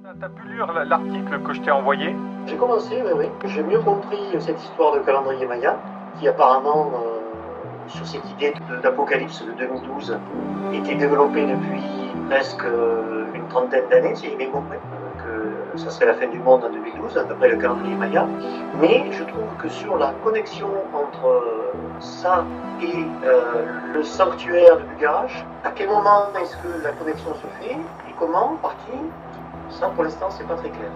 T'as pu lire l'article que je t'ai envoyé? J'ai commencé, oui. J'ai mieux compris cette histoire de calendrier Maya, qui apparemment, sur cette idée d'apocalypse de 2012, était développée depuis presque une trentaine d'années, si j'ai bien compris, que ça serait la fin du monde en 2012, d'après le calendrier Maya. Mais je trouve que sur la connexion entre ça et le sanctuaire de Bugarach, à quel moment est-ce que la connexion se fait, et comment, par qui, ça pour l'instant c'est pas très clair.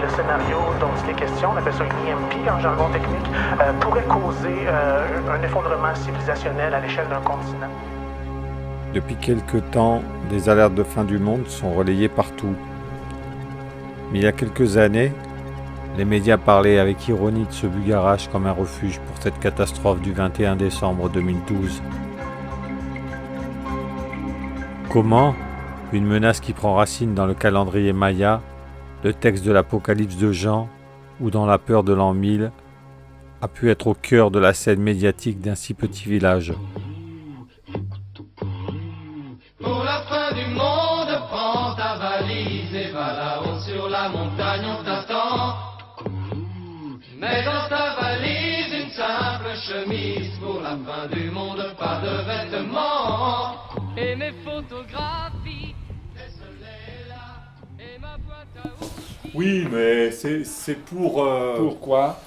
Le scénario dont il est question, on appelle ça une EMP en jargon technique, pourrait causer un effondrement civilisationnel à l'échelle d'un continent. Depuis quelque temps, des alertes de fin du monde sont relayées partout. Mais il y a quelques années, les médias parlaient avec ironie de ce Bugarach comme un refuge pour cette catastrophe du 21 décembre 2012. Comment une menace qui prend racine dans le calendrier Maya, le texte de l'Apocalypse de Jean ou dans la peur de l'an 1000 a pu être au cœur de la scène médiatique d'un si petit village. Pour la fin du monde, prends ta valise et va là-haut sur la montagne, on t'attend. Mets dans ta valise une simple chemise. Pour la fin du monde, pas de vêtements. Et mes photographies, laissez-les-là. Et ma boîte à outils. Oui, mais c'est pour... Pourquoi?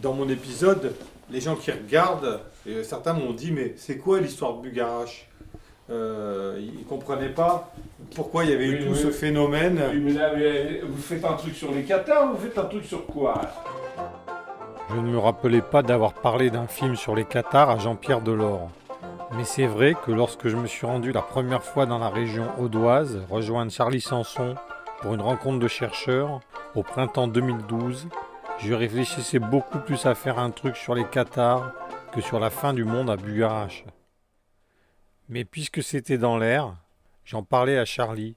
Dans mon épisode, les gens qui regardent, certains m'ont dit « Mais c'est quoi l'histoire de Bugarach ?» Ils ne comprenaient pas pourquoi il y avait eu tout ce phénomène. Oui, mais là, vous faites un truc sur les Qatars ou vous faites un truc sur quoi? Je ne me rappelais pas d'avoir parlé d'un film sur les Qatars à Jean-Pierre Delors. Mais c'est vrai que lorsque je me suis rendu la première fois dans la région audoise, rejoindre Charlie Sanson pour une rencontre de chercheurs, au printemps 2012, je réfléchissais beaucoup plus à faire un truc sur les Qatars que sur la fin du monde à Bugarach. Mais puisque c'était dans l'air, j'en parlais à Charlie,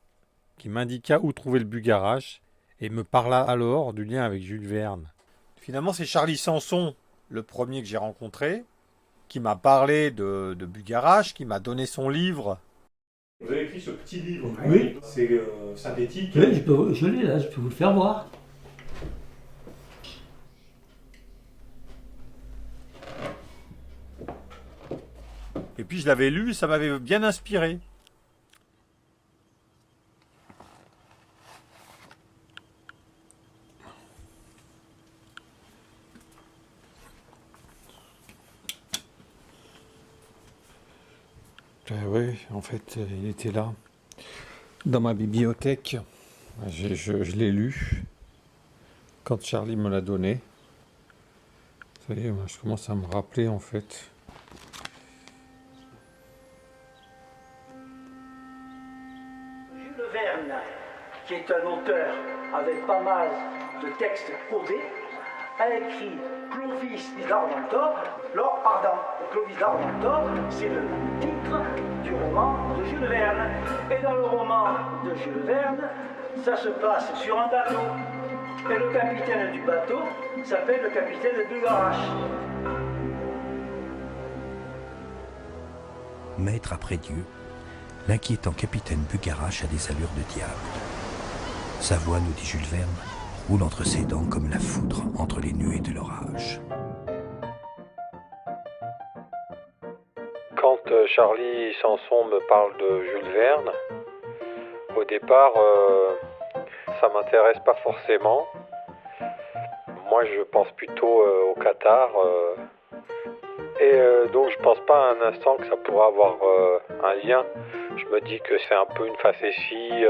qui m'indiqua où trouver le Bugarach et me parla alors du lien avec Jules Verne. Finalement, c'est Charlie Sanson, le premier que j'ai rencontré, qui m'a parlé de Bugarach, qui m'a donné son livre. Vous avez écrit ce petit livre, oui. C'est synthétique. Oui, je l'ai là, je peux vous le faire voir. Et puis je l'avais lu, ça m'avait bien inspiré. Oui, en fait, il était là, dans ma bibliothèque. Je l'ai lu quand Charlie me l'a donné. Vous savez, moi, je commence à me rappeler, en fait. Jules Verne, qui est un auteur avec pas mal de textes codés, a écrit Clovis d'Argentor. Clovis d'Argentor, c'est le titre du roman de Jules Verne. Et dans le roman de Jules Verne, ça se passe sur un bateau. Et le capitaine du bateau s'appelle le capitaine de Bugarach. Maître après Dieu, l'inquiétant capitaine Bugarach a des allures de diable. Sa voix, nous dit Jules Verne, roule entre ses dents comme la foudre entre les nuées de l'orage. Quand Charlie Sanson me parle de Jules Verne, au départ, ça m'intéresse pas forcément. Moi, je pense plutôt au Qatar. Donc, je pense pas un instant que ça pourrait avoir un lien. Je me dis que c'est un peu une facétie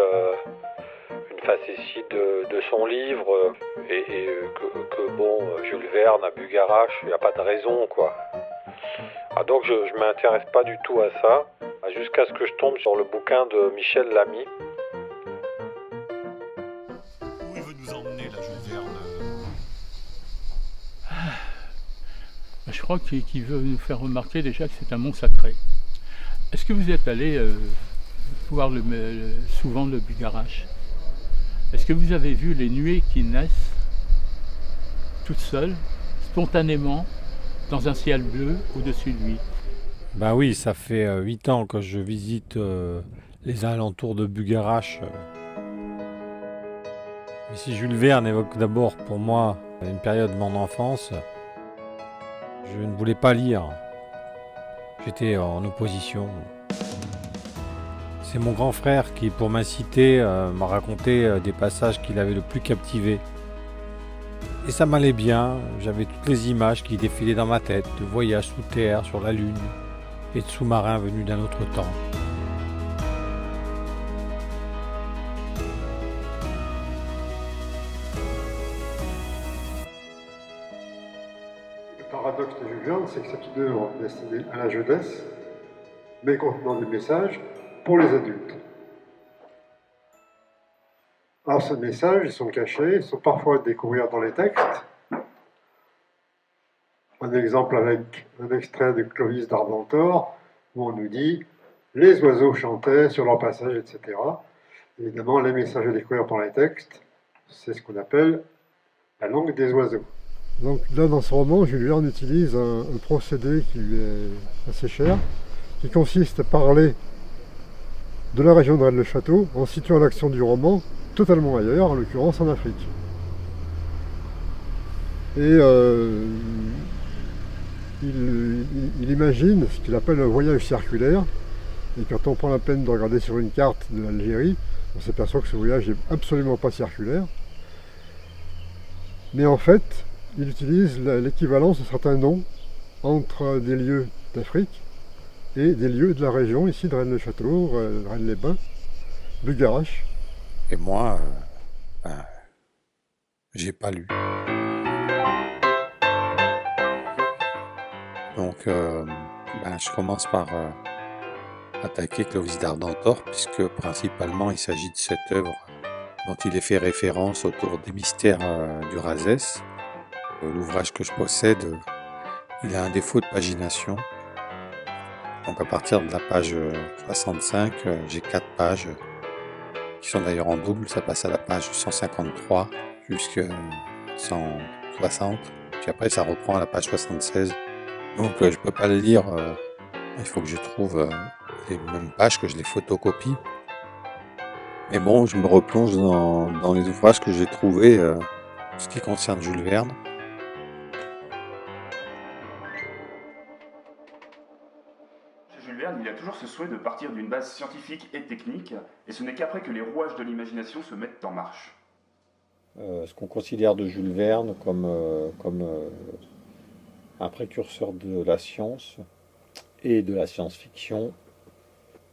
de son livre et que bon, Jules Verne à Bugarach, il n'y a pas de raison, quoi. Donc je m'intéresse pas du tout à ça, jusqu'à ce que je tombe sur le bouquin de Michel Lamy. Où il veut nous emmener, là, Jules Verne? Je crois qu'il veut nous faire remarquer déjà que c'est un mont sacré. Est-ce que vous êtes allé voir souvent le Bugarach? Est-ce que vous avez vu les nuées qui naissent toutes seules, spontanément, dans un ciel bleu au-dessus de lui? Ben oui, ça fait 8 ans que je visite les alentours de Bugarache. Mais si Jules Verne évoque d'abord pour moi une période de mon enfance, je ne voulais pas lire. J'étais en opposition. C'est mon grand frère qui, pour m'inciter, m'a raconté des passages qui l'avaient le plus captivé. Et ça m'allait bien, j'avais toutes les images qui défilaient dans ma tête, de voyages sous terre, sur la Lune, et de sous-marins venus d'un autre temps. Le paradoxe de Jules Verne, c'est que c'est une œuvre destinée à la jeunesse, mais contenant des messages pour les adultes. Alors ces messages, ils sont cachés, ils sont parfois à découvrir dans les textes. Un exemple avec un extrait de Clovis d'Ardentor, où on nous dit « les oiseaux chantaient sur leur passage, etc. » Évidemment, les messages à découvrir dans les textes, c'est ce qu'on appelle la langue des oiseaux. Donc là, dans ce roman, Jules Verne utilise un procédé qui lui est assez cher, qui consiste à parler de la région de Rennes-le-Château en situant l'action du roman totalement ailleurs, en l'occurrence en Afrique. Et il imagine ce qu'il appelle un voyage circulaire, et quand on prend la peine de regarder sur une carte de l'Algérie, on s'aperçoit que ce voyage n'est absolument pas circulaire. Mais en fait, il utilise l'équivalence de certains noms entre des lieux d'Afrique et des lieux de la région, ici de Rennes-le-Château, Rennes-les-Bains, Bugarache. Et moi, j'ai pas lu. Donc, je commence par attaquer Clovis d'Ardentor, puisque principalement il s'agit de cette œuvre dont il est fait référence autour des mystères du Razès. L'ouvrage que je possède, il a un défaut de pagination. Donc à partir de la page 65, j'ai 4 pages qui sont d'ailleurs en double. Ça passe à la page 153 jusqu'à 160. Puis après ça reprend à la page 76. Donc je peux pas le lire. Il faut que je trouve les mêmes pages, que je les photocopie. Mais bon, je me replonge dans les ouvrages que j'ai trouvés en ce qui concerne Jules Verne. Jules Verne, il a toujours ce souhait de partir d'une base scientifique et technique, et ce n'est qu'après que les rouages de l'imagination se mettent en marche. Ce qu'on considère de Jules Verne comme un précurseur de la science et de la science-fiction,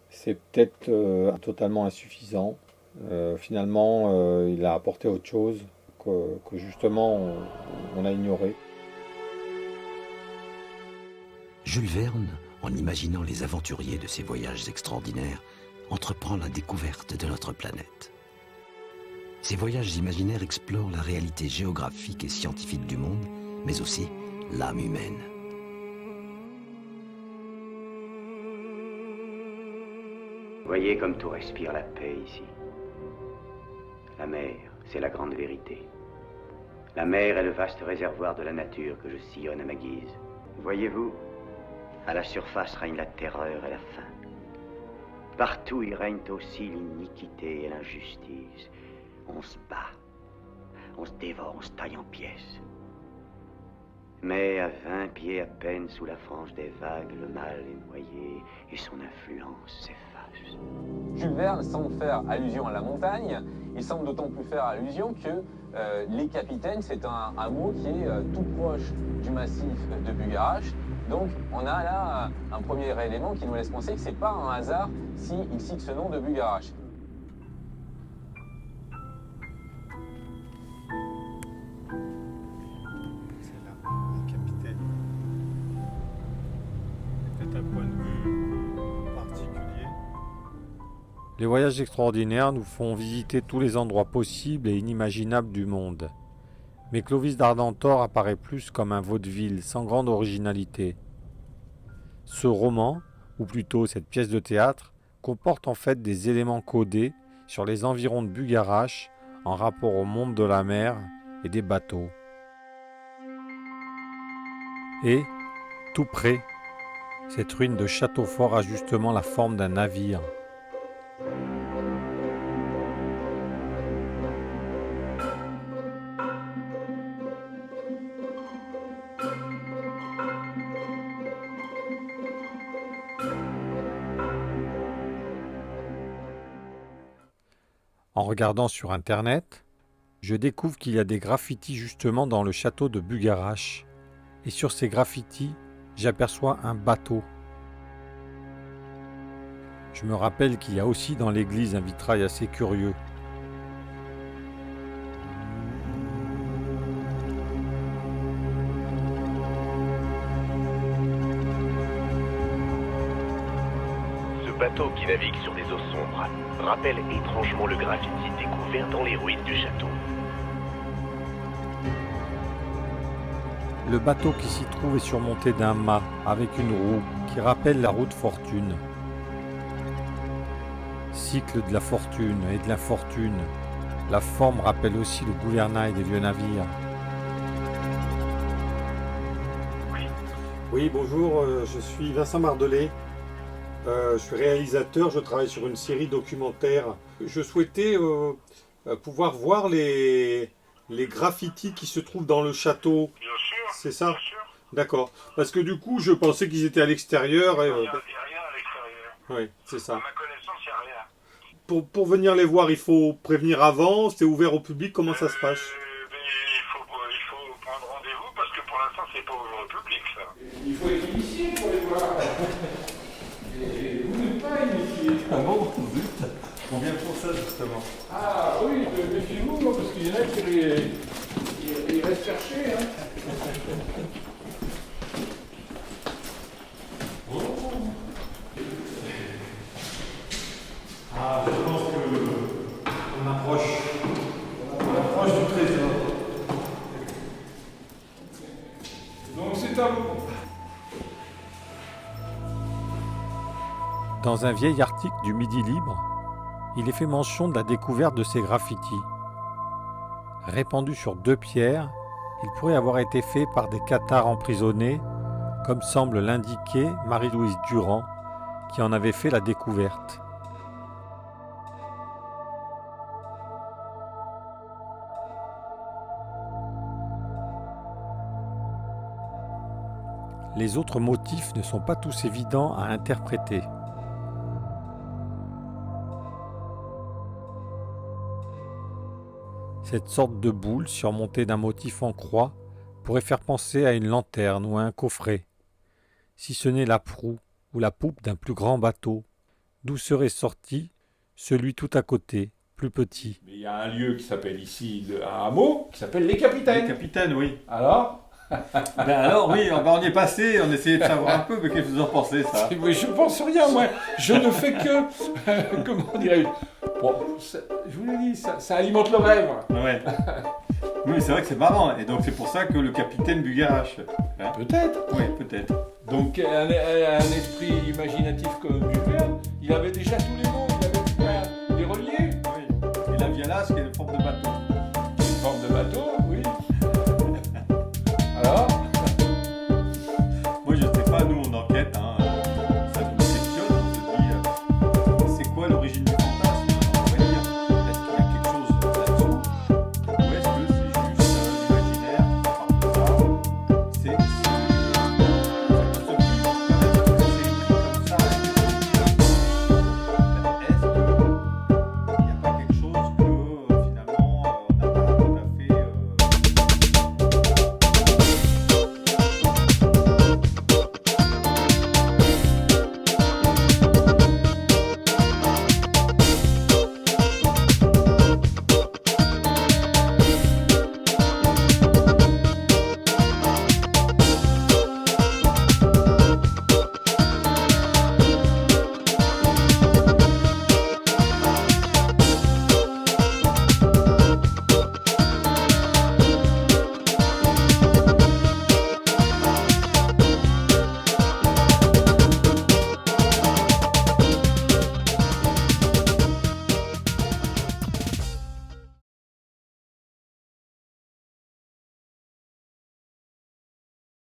c'est peut-être totalement insuffisant. Finalement, il a apporté autre chose que justement on a ignoré. Jules Verne, en imaginant les aventuriers de ses voyages extraordinaires, entreprend la découverte de notre planète. Ces voyages imaginaires explorent la réalité géographique et scientifique du monde, mais aussi l'âme humaine. Voyez comme tout respire la paix ici. La mer, c'est la grande vérité. La mer est le vaste réservoir de la nature que je sillonne à ma guise. Voyez-vous, à la surface règne la terreur et la faim. Partout y règne aussi l'iniquité et l'injustice. On se bat, on se dévore, on se taille en pièces. Mais à 20 pieds à peine sous la frange des vagues, le mal est noyé et son influence s'efface. Jules Verne semble faire allusion à la montagne. Il semble d'autant plus faire allusion que les capitaines, c'est un hameau qui est tout proche du massif de Bugarache. Donc on a là un premier élément qui nous laisse penser que ce n'est pas un hasard s'il cite ce nom de Bugarache. Les voyages extraordinaires nous font visiter tous les endroits possibles et inimaginables du monde. Mais Clovis d'Ardentor apparaît plus comme un vaudeville sans grande originalité. Ce roman, ou plutôt cette pièce de théâtre, comporte en fait des éléments codés sur les environs de Bugarache en rapport au monde de la mer et des bateaux. Et, tout près, cette ruine de château fort a justement la forme d'un navire. En regardant sur internet, je découvre qu'il y a des graffitis justement dans le château de Bugarache. Et sur ces graffitis, j'aperçois un bateau. Je me rappelle qu'il y a aussi dans l'église un vitrail assez curieux. Ce bateau qui navigue sur des eaux sombres rappelle étrangement le graffiti découvert dans les ruines du château. Le bateau qui s'y trouve est surmonté d'un mât avec une roue qui rappelle la roue de fortune. Cycle de la fortune et de l'infortune. La forme rappelle aussi le gouvernail des vieux navires. Oui, bonjour, je suis Vincent Mardelet. Je suis réalisateur, je travaille sur une série documentaire. Je souhaitais pouvoir voir les graffitis qui se trouvent dans le château. Bien sûr. C'est ça? D'accord. Parce que du coup, je pensais qu'ils étaient à l'extérieur. Il n'y a rien à l'extérieur. Oui, c'est ça. À ma connaissance, il n'y a rien. Pour venir les voir, il faut prévenir avant. C'est ouvert au public. Comment ça se passe? Il faut prendre rendez-vous parce que pour l'instant, c'est pas ouvert au public, ça. Il faut être initié pour les voir. Et vous n'êtes pas initié. Ah bon? Zut. On vient pour ça, justement. Ah oui, méfiez-vous, parce qu'il y en a qui restent chercher. Hein. Ah, je pense qu'on approche du trésor. Donc c'est à vous. Dans un vieil article du Midi Libre, il est fait mention de la découverte de ces graffitis. Répandus sur 2 pierres, ils pourraient avoir été faits par des cathares emprisonnés, comme semble l'indiquer Marie-Louise Durand, qui en avait fait la découverte. Les autres motifs ne sont pas tous évidents à interpréter. Cette sorte de boule surmontée d'un motif en croix pourrait faire penser à une lanterne ou à un coffret, si ce n'est la proue ou la poupe d'un plus grand bateau, d'où serait sorti celui tout à côté, plus petit. Mais il y a un lieu qui s'appelle ici, un hameau, qui s'appelle Les Capitaines. Les Capitaines, oui. Alors alors oui, on y est passé, on essayait de savoir un peu, mais qu'est-ce que vous en pensez, ça? Oui, je pense rien, moi. Je ne fais que... comment dirais-je? Bon, je vous l'ai dit, ça alimente le rêve. Ouais. Oui, c'est vrai que c'est marrant, et donc c'est pour ça que le capitaine Bugarache. Hein? Peut-être. Oui, peut-être. Donc un esprit imaginatif comme Jules, il avait déjà tous les mots, il avait fait des reliés. Oui. Et la vialace qui est une forme de bateau.